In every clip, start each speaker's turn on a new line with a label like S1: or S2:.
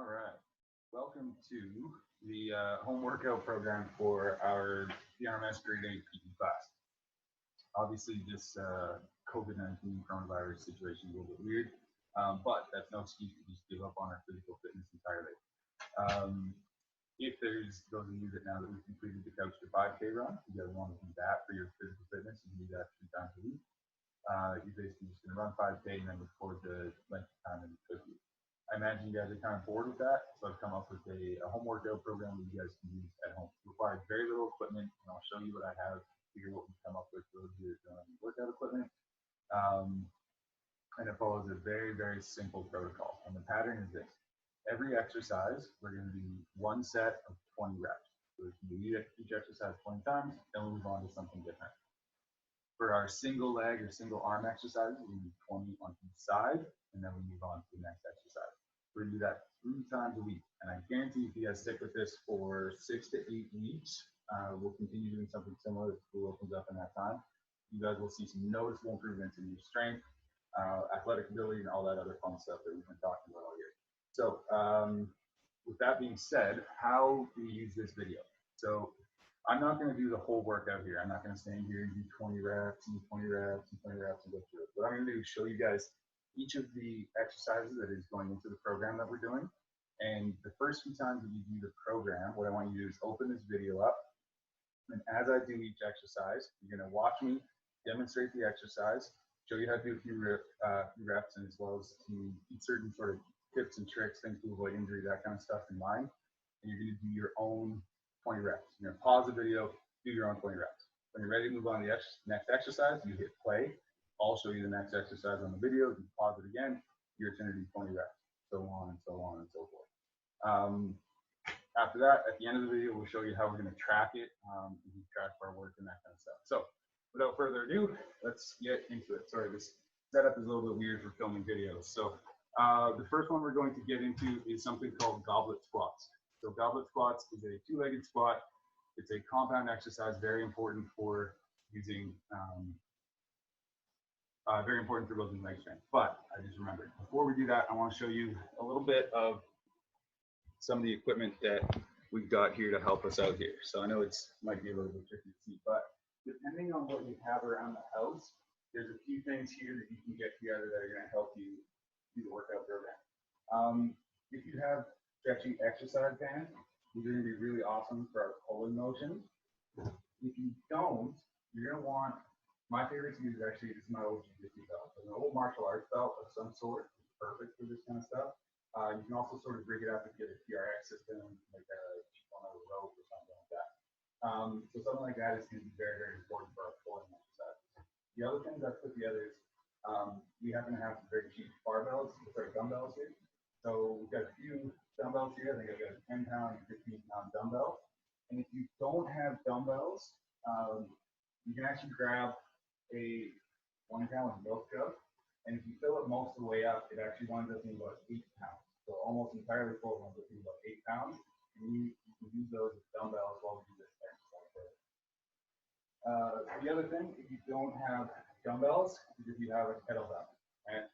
S1: All right. Welcome to the home workout program for our PRMS Grade 8 PT class. Obviously, this COVID-19 coronavirus situation is a little bit weird, but that's no excuse to just give up on our physical fitness entirely. If there's those of you that now that we've completed the Couch to 5K run, you guys want to do that for your physical fitness, you can do that 3 times a week. You're basically just going to run 5K and then record the length of time in the cookie. I imagine you guys are kind of bored with that, so I've come up with a home workout program that you guys can use at home. It requires very little equipment, and I'll show you what I have here, what we've come up with for those of you that don't have any workout equipment. And it follows a very, very simple protocol. And the pattern is this. Every exercise, we're going to do one set of 20 reps. So we can do each exercise 20 times, then we'll move on to something different. For our single leg or single arm exercises, we do 20 on each side, and then we move on to the next exercise. We're going to do that 3 times a week. And I guarantee if you guys stick with this for 6 to 8 weeks, we'll continue doing something similar as school opens up in that time. You guys will see some noticeable improvements in your strength, athletic ability, and all that other fun stuff that we've been talking about all year. So with that being said, how do we use this video? So I'm not going to do the whole workout here. I'm not going to stand here and do 20 reps and 20 reps and 20 reps and go through it. What I'm going to do is show you guys each of the exercises that is going into the program that we're doing. And the first few times that you do the program, what I want you to do is open this video up. And as I do each exercise, you're going to watch me demonstrate the exercise, show you how to do a few reps, and as well as to keep certain sort of tips and tricks, things to avoid injury, that kind of stuff in mind. And you're going to do your own 20 reps. You're going to pause the video, do your own 20 reps. When you're ready to move on to the next exercise, you hit play. I'll show you the next exercise on the video. You pause it again. Your turn to do 20 reps, so on and so on and so forth. After that, at the end of the video, we'll show you how we're going to track it, and keep track of our work and that kind of stuff. So without further ado, let's get into it. Sorry, this setup is a little bit weird for filming videos. So the first one we're going to get into is something called goblet squats. So goblet squats is a 2-legged squat. It's a compound exercise, very important for using building leg strength. But I just remembered, before we do that, I want to show you a little bit of some of the equipment that we've got here to help us out here. So I know might be a little bit tricky to see, but depending on what you have around the house, there's a few things here that you can get together that are going to help you do the workout program. If you have stretching exercise bands, these are going to be really awesome for our pulling motion. If you don't, you're going to want, my favorite to use actually is my old jiu-jitsu belt. So an old martial arts belt of some sort is perfect for this kind of stuff. You can also sort of break it up and get a TRX system, like a one of a rope or something like that. So something like that is going to be very, very important for our pulling exercise. The other things I've put together is we happen to have some very cheap barbells, dumbbells here. So we've got a few dumbbells here. I think I've got a 10-pound and 15-pound dumbbell. And if you don't have dumbbells, you can actually grab a 1-gallon milk jug. And if you fill it most of the way up, it actually winds up being about 8 pounds. So almost entirely full winds up being about 8 pounds. And you can use those as dumbbells while we do this exercise. The other thing, if you don't have dumbbells, is if you have a kettlebell. Right?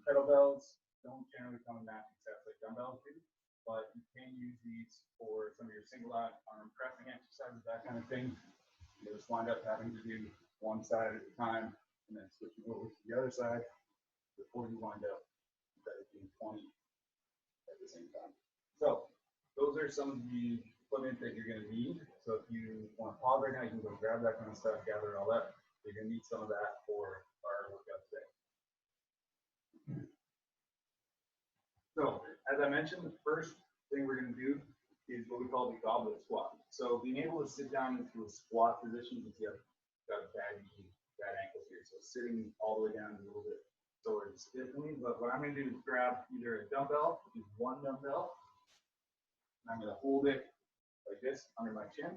S1: Kettlebells don't generally come in matching sets like dumbbells do, but you can use these for some of your single arm pressing exercises, that kind of thing. You just wind up having to do one side at a time and then switching over to the other side before you wind up doing 20 at the same time. So those are some of the equipment that you're going to need. So if you want to pause right now, you can go grab that kind of stuff, gather it all up. You're going to need some of that for our workout today. So as I mentioned, the first thing we're going to do is what we call the goblet squat. So being able to sit down into a squat position, you can see I've got a bad ankles here. So sitting all the way down is a little bit sort of stiff for me. But what I'm going to do is grab either a dumbbell, which is one dumbbell, and I'm going to hold it like this under my chin,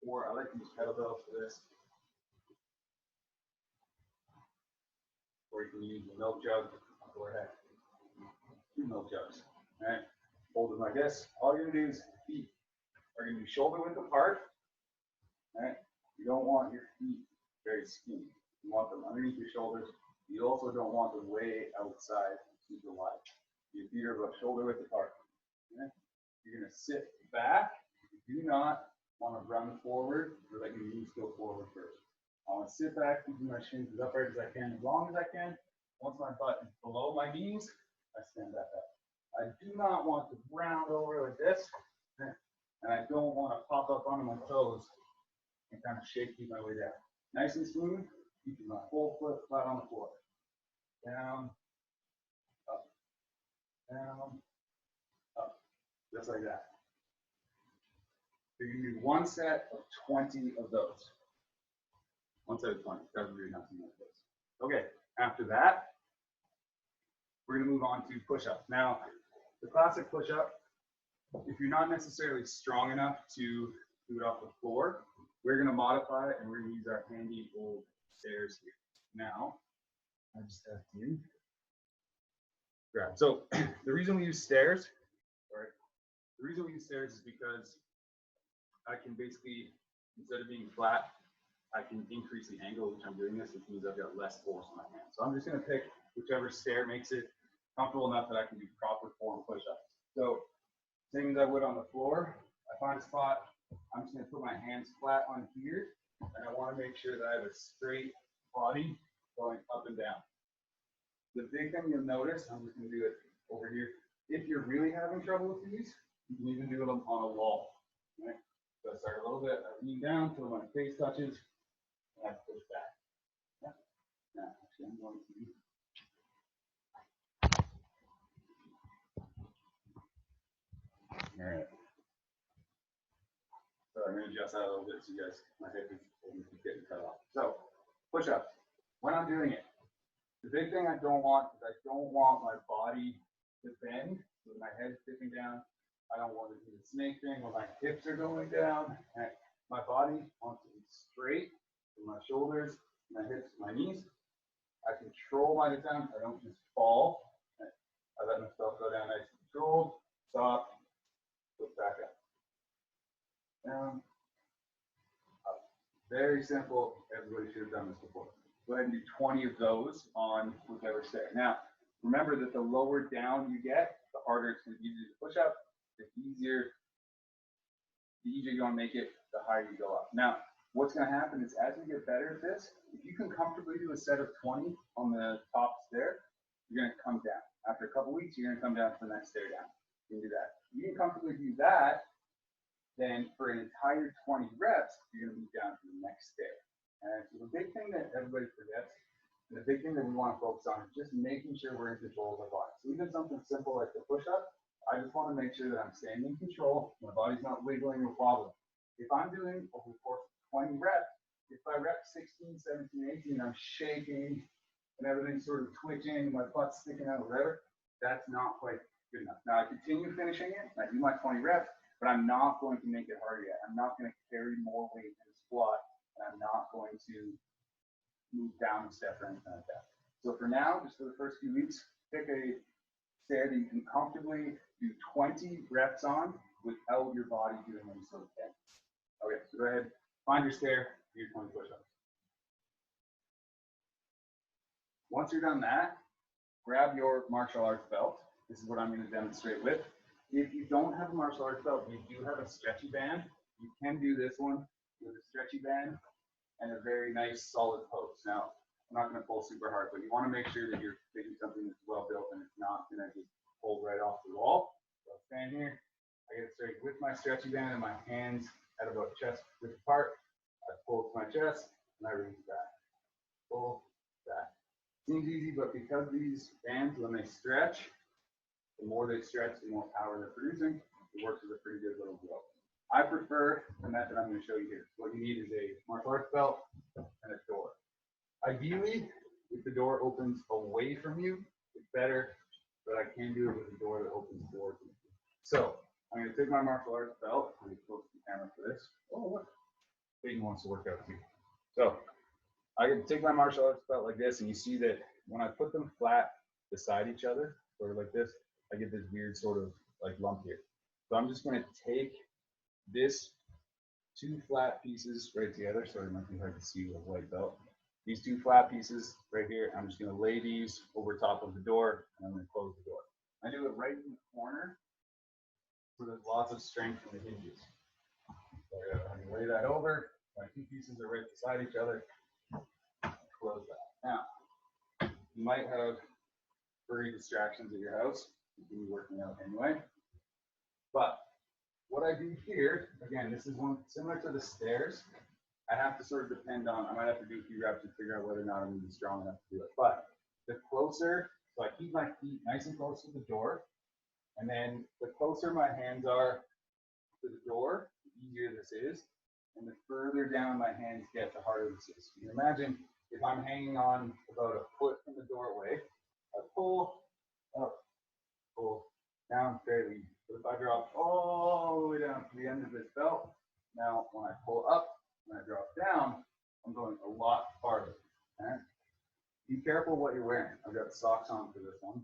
S1: or I like to use kettlebells for this. Or you can use a milk jug. I'll go ahead. 2 milk jugs. All right. Hold it like this. All you're going to do is feet are going to be shoulder width apart. All right. You don't want your feet very skinny. You want them underneath your shoulders. You also don't want them way outside super wide. Your feet are about shoulder width apart. Okay? You're going to sit back. You do not want to run forward or let your knees go forward first. I want to sit back, keeping my shins as upright as I can, as long as I can. Once my butt is below my knees, I stand back up. I do not want to round over like this, and I don't want to pop up onto my toes and kind of shaky my way down. Nice and smooth, keeping my whole foot flat on the floor. Down, up, down, up, just like that. So you do one set of 20 of those. One set of 20, doesn't really nothing like this. Okay, after that, we're gonna move on to push-ups. Now, the classic push-up, if you're not necessarily strong enough to do it off the floor, we're gonna modify it and we're gonna use our handy old stairs here. Now, I just have to grab. So the reason we use stairs, is because I can basically, instead of being flat, I can increase the angle which I'm doing this, which means I've got less force in my hand. So I'm just gonna pick whichever stair makes it comfortable enough that I can do proper form push-ups. So same as I would on the floor, I find a spot, I'm just gonna put my hands flat on here, and I wanna make sure that I have a straight body going up and down. The big thing you'll notice, I'm just gonna do it over here. If you're really having trouble with these, you can even do them on a wall. Okay? So I start a little bit, I lean down until my face touches, and I push back. Okay? Now, actually, I'm going to. All right. So I'm going to adjust that a little bit so you guys, my hip is getting cut off. So, push-ups. When I'm doing it, the big thing I don't want is I don't want my body to bend with my head dipping down. I don't want to do the snake thing where my hips are going down. And my body wants to be straight from my shoulders, my hips, my knees. I control my descent. I don't just fall. I let myself go down nice and controlled. Stop. Put back up. Down. Up. Very simple. Everybody should have done this before. Go ahead and do 20 of those on whichever stair. Now, remember that the lower down you get, the harder it's going to be to do the push-up. The easier you want to make it, the higher you go up. Now, what's going to happen is as you get better at this, if you can comfortably do a set of 20 on the top stair, you're going to come down. After a couple weeks, you're going to come down to the next stair down. You can do that. You can comfortably do that, then for an entire 20 reps, you're going to move down to the next stair. And so the big thing that everybody forgets, and the big thing that we want to focus on is just making sure we're in control of our body. So even something simple like the push-up, I just want to make sure that I'm staying in control. My body's not wiggling or wobbling. If I'm doing over the course of 20 reps, if by rep 16, 17, 18, I'm shaking and everything's sort of twitching, my butt's sticking out or whatever, that's not quite good enough. Now I continue finishing it, I do my 20 reps, but I'm not going to make it harder yet. I'm not going to carry more weight in the squat, and I'm not going to move down a step or anything like that. So for now, just for the first few weeks, pick a stair that you can comfortably do 20 reps on without your body doing any sort of thing. Okay, so go ahead, find your stair, do your 20 push-ups. Once you're done that, grab your martial arts belt. This is what I'm going to demonstrate with. If you don't have a martial arts belt, you do have a stretchy band. You can do this one with a stretchy band and a very nice solid pose. Now, I'm not going to pull super hard, but you want to make sure that you're picking something that's well built and it's not going to just pull right off the wall. So I'll stand here. I get straight with my stretchy band and my hands at about chest width apart. I pull to my chest and I release back. Pull back. Seems easy, but because these bands, when they stretch, the more they stretch, the more power they're producing. It works as a pretty good little blow. I prefer the method I'm going to show you here. What you need is a martial arts belt and a door. Ideally, if the door opens away from you, it's better, but I can do it with a door that opens towards me. So I'm going to take my martial arts belt. I'm going to close the camera for this. Oh, look. Peyton wants to work out too. So I can take my martial arts belt like this, and you see that when I put them flat beside each other, sort of like this, I get this weird sort of like lump here. So I'm just going to take this two flat pieces right together. Sorry, it might be hard to see with a white belt. These two flat pieces right here, I'm just going to lay these over top of the door, and I'm going to close the door. I do it right in the corner So there's lots of strength in the hinges. So I'm going to lay that over. My two pieces are right beside each other. Close that. Now, you might have furry distractions at your house. You can be working out anyway. But what I do here, again, this is one similar to the stairs. I have to sort of depend on, I might have to do a few reps to figure out whether or not I'm going to be strong enough to do it. But the closer, so I keep my feet nice and close to the door. And then the closer my hands are to the door, the easier this is. And the further down my hands get, the harder this is. You can imagine if I'm hanging on about a foot from the doorway, I pull up, pull down fairly easy. But if I drop all the way down to the end of this belt, now when I pull up, when I drop down, I'm going a lot farther. Okay? Be careful what you're wearing. I've got socks on for this one.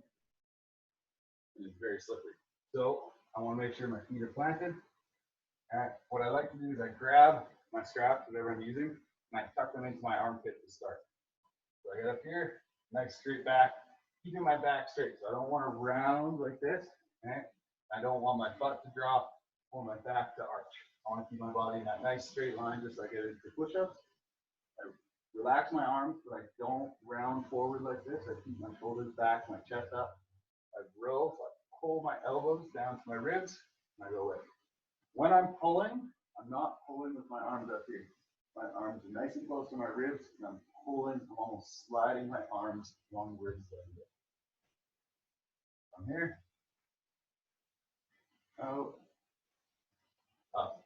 S1: And it's very slippery. So I want to make sure my feet are planted. And what I like to do is I grab my straps, whatever I'm using, and I tuck them into my armpit to start. So I get up here, nice straight back, keeping my back straight. So I don't want to round like this. Okay? I don't want my butt to drop or my back to arch. I want to keep my body in that nice straight line, just like I did for push-ups. I relax my arms, but I don't round forward like this. I keep my shoulders back, my chest up. I roll, so I pull my elbows down to my ribs, and I go away. When I'm pulling, I'm not pulling with my arms up here. My arms are nice and close to my ribs, and I'm pulling, I'm almost sliding my arms along the ribs like this. From here, out, up.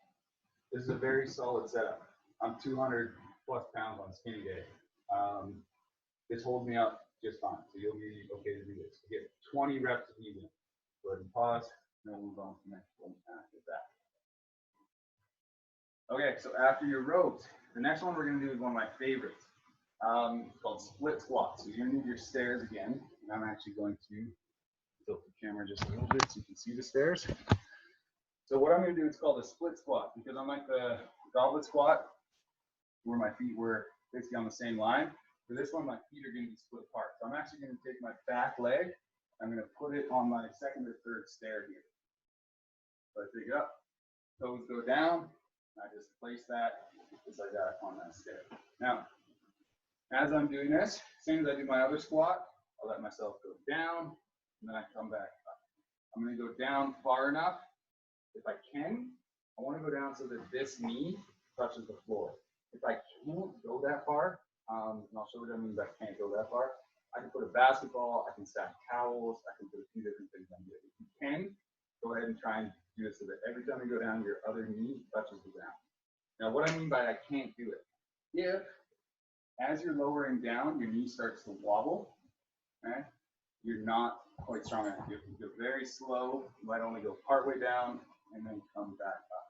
S1: This is a very solid setup. I'm 200 plus pounds on skinny day. This holds me up just fine, so you'll be okay to do this. You get 20 reps of easy. Go ahead and pause, and then we'll move on to the next one after that. Okay, so after your rows, the next one we're going to do is one of my favorites. It's called split squats. So you're going to need your stairs again, and I'm actually going to tilt the camera just a little bit so you can see the stairs. So what I'm going to do is called a split squat, because unlike the goblet squat, where my feet were basically on the same line, for this one, my feet are going to be split apart. So I'm actually going to take my back leg, I'm going to put it on my second or third stair here. So I take it up, toes go down, I just place that just like that on that stair. Now, as I'm doing this, as soon as I do my other squat, I'll let myself go down, and then I come back up. I'm going to go down far enough. If I can, I want to go down so that this knee touches the floor. If I can't go that far, and I'll show you what I mean by can't go that far, I can put a basketball, I can stack towels, I can put a few different things on it. If you can, go ahead and try and do it so that every time you go down, your other knee touches the ground. Now, what I mean by I can't do it, if as you're lowering down, your knee starts to wobble, okay, you're not quite strong enough. You have to go very slow. You might only go partway down and then come back up.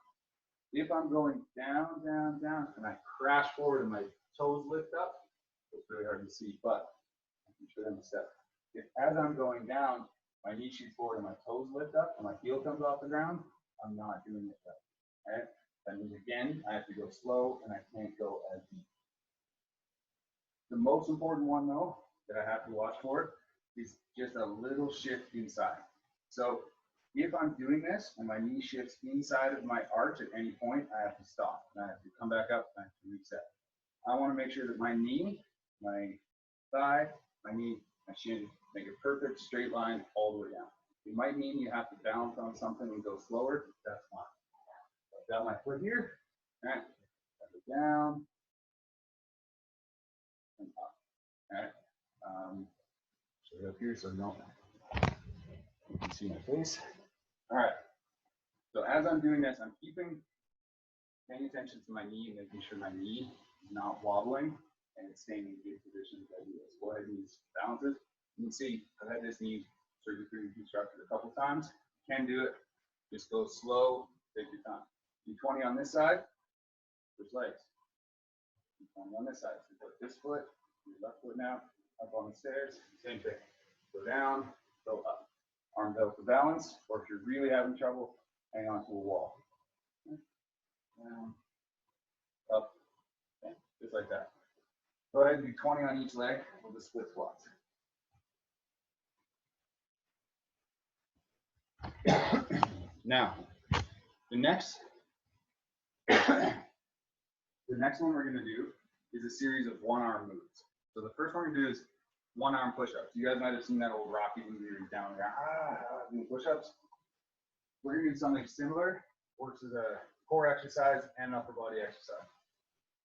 S1: If I'm going down, down, down, and I crash forward and my toes lift up, it's really hard to see, but I'm sure I'm a step. If as I'm going down, my knee shoots forward and my toes lift up and my heel comes off the ground, I'm not doing it right. Okay? That means again, I have to go slow and I can't go as deep. The most important one though, that I have to watch for is just a little shift inside. So if I'm doing this and my knee shifts inside of my arch at any point, I have to stop and I have to come back up and I have to reset. I want to make sure that my knee, my thigh, my knee, my shin make a perfect straight line all the way down. It might mean you have to balance on something and go slower. That's fine. I've got my foot here. All right. Down and up. All right. So up here so you can see my face. All right. So as I'm doing this, I'm paying attention to my knee and making sure my knee is not wobbling and it's staying in good position as I do this. Go ahead and balance it. You can see I've had this knee surgically reconstructed a couple times. Can do it. Just go slow. Take your time. Do 20 on this side. Switch legs. Do 20 on this side. So put this foot, your left foot now, up on the stairs. Same thing. Go down, go up. Arms out for balance, or if you're really having trouble, hang on to a wall. Down, up, okay, just like that. Go ahead and do 20 on each leg with the split squats. Now, the next the next one we're gonna do is a series of one arm moves. So the first one we're gonna do is one arm push-ups. You guys might have seen that old Rocky movie where he's down there, doing push-ups. We're gonna do something similar, works as a core exercise and upper body exercise.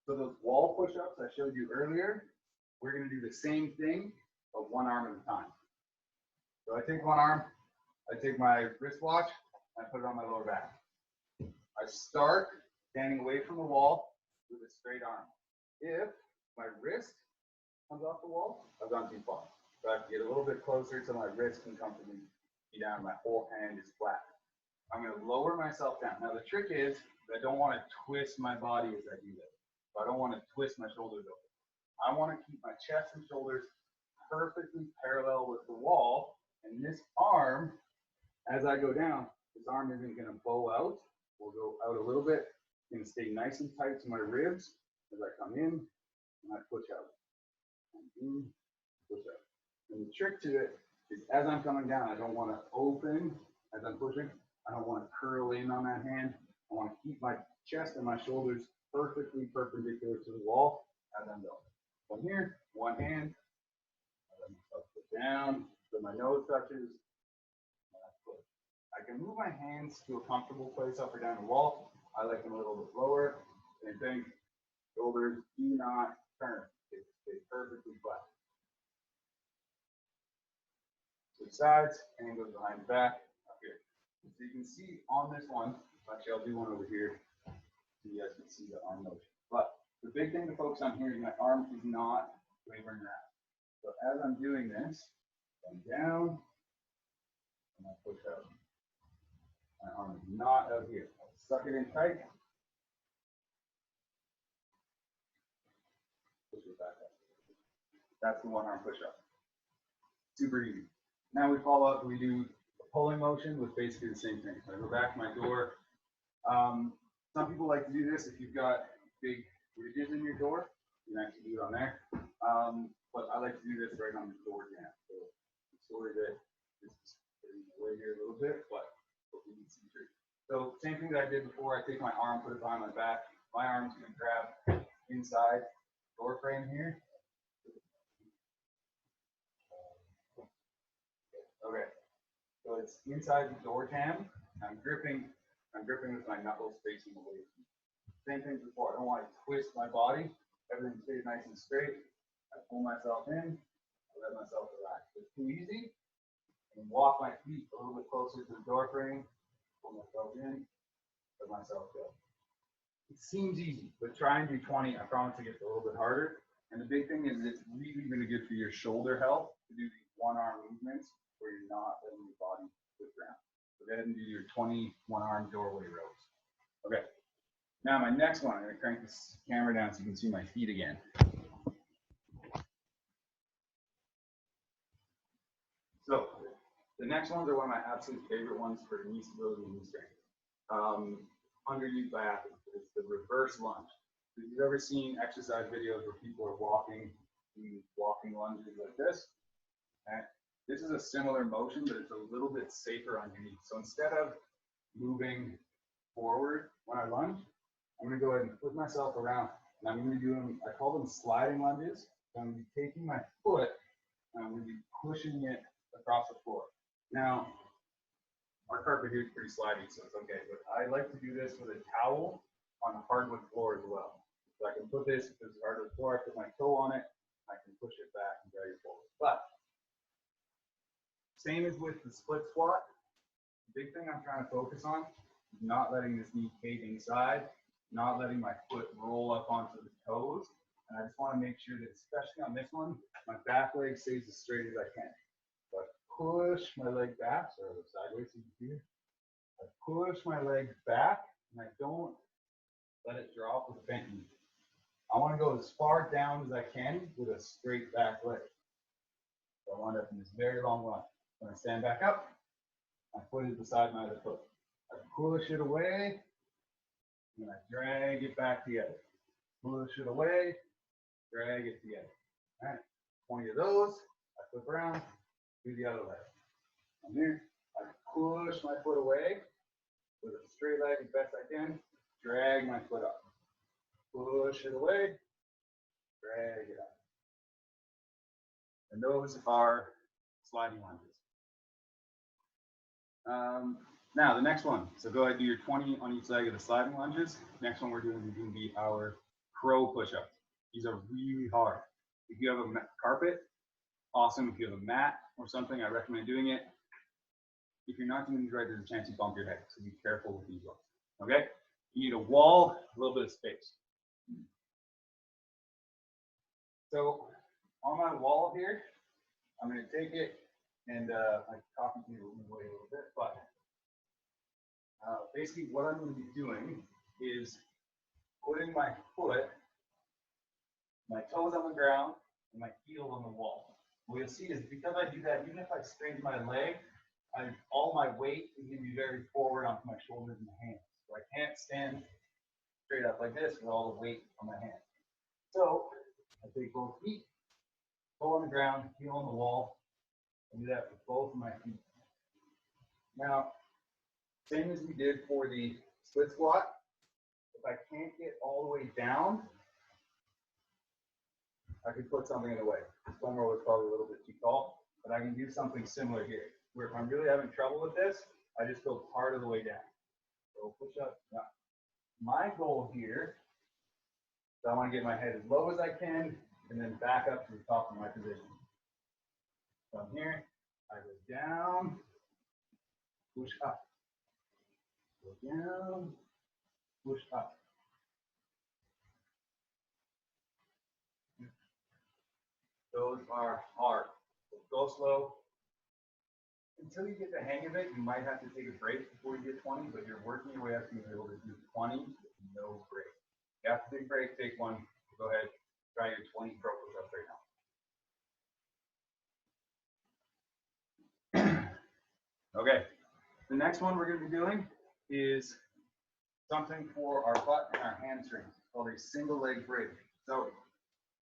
S1: So those wall push-ups I showed you earlier, we're gonna do the same thing, but one arm at a time. So I take one arm, I take my wristwatch, and I put it on my lower back. I start standing away from the wall with a straight arm. If my wrist comes off the wall, I've gone too far. So I have to get a little bit closer so my wrist can comfortably be down, my whole hand is flat. I'm gonna lower myself down. Now the trick is, I don't wanna twist my body as I do this. So I don't wanna twist my shoulders over. I wanna keep my chest and shoulders perfectly parallel with the wall, and this arm, as I go down, this arm isn't gonna bow out. We'll go out a little bit. It's gonna stay nice and tight to my ribs as I come in and I push out. And in, push out. And the trick to it is as I'm coming down, I don't want to open as I'm pushing. I don't want to curl in on that hand. I want to keep my chest and my shoulders perfectly perpendicular to the wall as I'm going. From here, one hand, I let myself put down, so my nose touches, and I push. I can move my hands to a comfortable place up or down the wall. I like them a little bit lower. Same thing, shoulders do not turn. They stay perfectly flat. Switch sides, hand goes behind the back, up here. So you can see on this one, actually I'll do one over here so you guys can see the arm motion. But the big thing to focus on here is my arm is not wavering around. So as I'm doing this, I'm down, and I push out. My arm is not out here. I'll suck it in tight. Push it back up. That's the one arm push up. Super easy. Now we follow up, we do a pulling motion with basically the same thing. So I go back to my door. Some people like to do this if you've got big ridges in your door. You can actually do it on there. But I like to do this right on the door jam. So the story that this is away here a little bit, but hopefully you can see through. So same thing that I did before. I take my arm, put it behind my back. My arm's going to grab inside door frame here. Okay, so it's inside the door jam. I'm gripping with my knuckles facing away from me. Same thing as before. I don't want to twist my body. Everything stays nice and straight. I pull myself in. I let myself relax. If it's too easy, I can walk my feet a little bit closer to the door frame. Pull myself in. Let myself go. It seems easy, but try and do 20. I promise it gets a little bit harder. And the big thing is it's really, really good for your shoulder health to do these one-arm movements where you're not letting your body twist around. So go ahead and do your 20 one-arm doorway rows. Okay. Now my next one, I'm going to crank this camera down so you can see my feet again. So the next ones are one of my absolute favorite ones for knee stability and knee strength. Underused by athletes. It's the reverse lunge. If you've ever seen exercise videos where people are walking lunges like this, and this is a similar motion, but it's a little bit safer on your knees. So instead of moving forward when I lunge, I'm going to go ahead and flip myself around, and I'm going to do them, I call them sliding lunges. So I'm going to be taking my foot, and I'm going to be pushing it across the floor. Now, our carpet here is pretty slidey, so it's okay, but I like to do this with a towel on a hardwood floor as well. So I can put this, if it's a hardwood floor, I put my toe on it, I can push it back and drag it forward. But, same as with the split squat, the big thing I'm trying to focus on is not letting this knee cave inside, not letting my foot roll up onto the toes, and I just want to make sure that, especially on this one, my back leg stays as straight as I can. So I push my leg back, so I go sideways so you can see it. I push my leg back, and I don't let it drop with a bent knee. I want to go as far down as I can with a straight back leg. So I wind up in this very long line. When I stand back up, my foot is beside my other foot. I push it away, and I drag it back together. Push it away, drag it together. All right, 20 of those. I flip around, do the other leg. From here, I push my foot away, with a straight leg as best I can. Drag my foot up. Push it away. Drag it up. And those are sliding lunges. Now the next one. So go ahead and do your 20 on each leg of the sliding lunges. Next one we're doing is going to be our crow push-ups. These are really hard. If you have a carpet, awesome. If you have a mat or something, I recommend doing it. If you're not doing these right, there's a chance you bump your head. So be careful with these ones. Okay? You need a wall, a little bit of space. So on my wall here, I'm going to take it and my coffee table will move away a little bit, but basically what I'm going to be doing is putting my foot, my toes on the ground, and my heel on the wall. What you'll see is because I do that, even if I straighten my leg, all my weight is going to be very forward onto my shoulders and hands. So I can't stand straight up like this with all the weight on my hands. So I take both feet, toe on the ground, heel on the wall, and do that with both of my feet. Now, same as we did for the split squat, if I can't get all the way down, I could put something in the way. This foam roller is probably a little bit too tall, but I can do something similar here, where if I'm really having trouble with this, I just go part of the way down. So push up, down. My goal here is I want to get my head as low as I can, and then back up to the top of my position. From here, I go down, push up. Go down, push up. Those are hard. So go slow. Until you get the hang of it, you might have to take a break before you get 20, but you're working your way up to be able to do 20 with no break. You have to take a break, take one. Go ahead, try your 20 pro push-ups right now. Okay, the next one we're going to be doing is something for our butt and our hamstrings. It's called a single leg bridge. So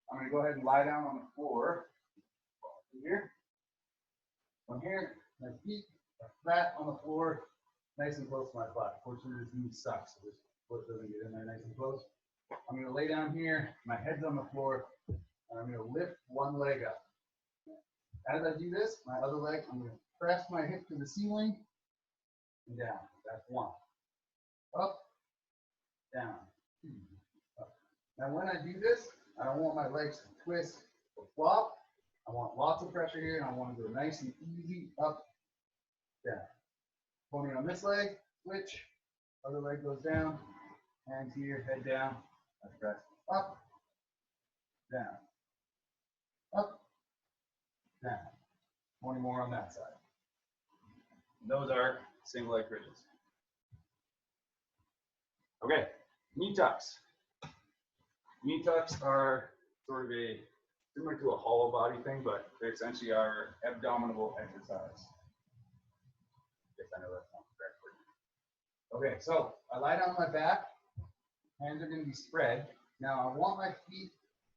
S1: I'm going to go ahead and lie down on the floor. Here. From here, my feet are flat on the floor, nice and close to my butt. Fortunately, this knee sucks, so this foot doesn't get in there nice and close. I'm going to lay down here, my head's on the floor, and I'm going to lift one leg up. As I do this, my other leg, I'm going to press my hip to the ceiling and down. That's one. Up, down, up. Now when I do this, I don't want my legs to twist or flop. I want lots of pressure here, and I want to go nice and easy, up, down. Pulling on this leg, switch, other leg goes down, hands here, head down, let's press up, down, up, down. 20 more on that side. And those are single leg bridges. Okay, knee tucks. Knee tucks are sort of similar to a hollow body thing, but they essentially are abdominal exercise. Yes, I know that's not correct for you. Okay, so I lie down on my back, hands are going to be spread. Now I want my feet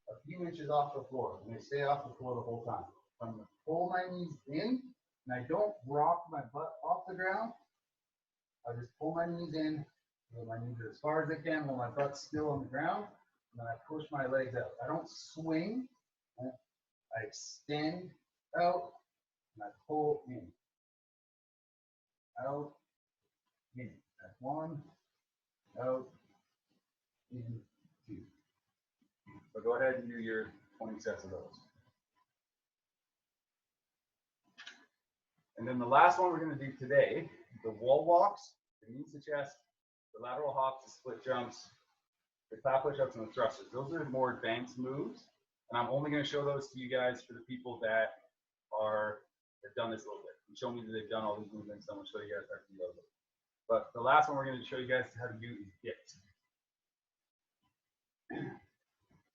S1: a few inches off the floor, and they stay off the floor the whole time. So I'm going to pull my knees in, and I don't rock my butt off the ground. I just pull my knees in, so my knees are as far as they can while my butt's still on the ground, and then I push my legs out. I don't swing. I extend out, and I pull in. Out, in. That's one, out, in, two. So go ahead and do your 20 sets of those. And then the last one we're going to do today, the wall walks, the knees to chest, the lateral hops, the split jumps, the clap push-ups, and the thrusters. Those are more advanced moves. And I'm only going to show those to you guys for the people that have done this a little bit. And show me that they've done all these movements. I'm going to show you guys how to do those. But the last one we're going to show you guys how to do is dips.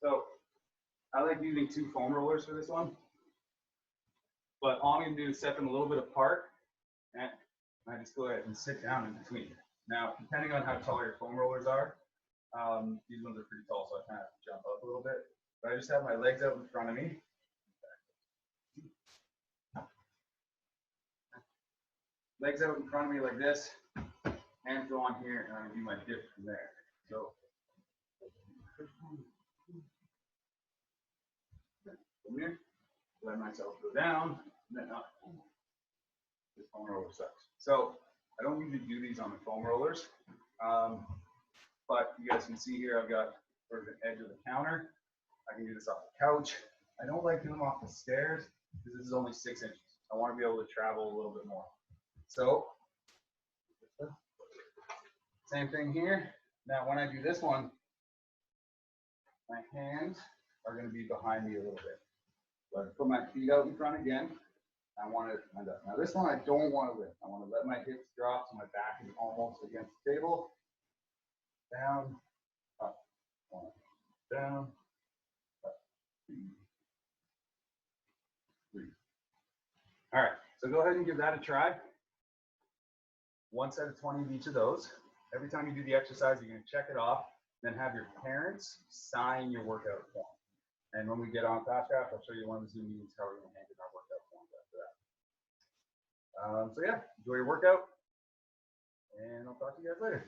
S1: So I like using 2 foam rollers for this one. But all I'm going to do is set them a little bit apart, and I just go ahead and sit down in between. Now, depending on how tall your foam rollers are, these ones are pretty tall, so I kind of have to jump up a little bit. But I just have my legs out in front of me. Legs out in front of me like this. Hands go on here, and I'm gonna do my dip from there. So, from here, let myself go down, and then up. This foam roller sucks. So, I don't usually do these on the foam rollers, but you guys can see here, I've got sort of the edge of the counter. I can do this off the couch. I don't like doing them off the stairs because this is only 6 inches. I want to be able to travel a little bit more. So, same thing here. Now, when I do this one, my hands are going to be behind me a little bit. So I put my feet out in front again. I want to end up. Now, this one I don't want to lift. I want to let my hips drop so my back is almost against the table. Down, up, one, down, up, three. All right, so go ahead and give that a try. 1 set of 20 of each of those. Every time you do the exercise, you're going to check it off, then have your parents sign your workout form. And when we get on Fast Craft, I'll show you one of the Zoom meetings how we're going to hand in our workout forms after that. So yeah, enjoy your workout, and I'll talk to you guys later.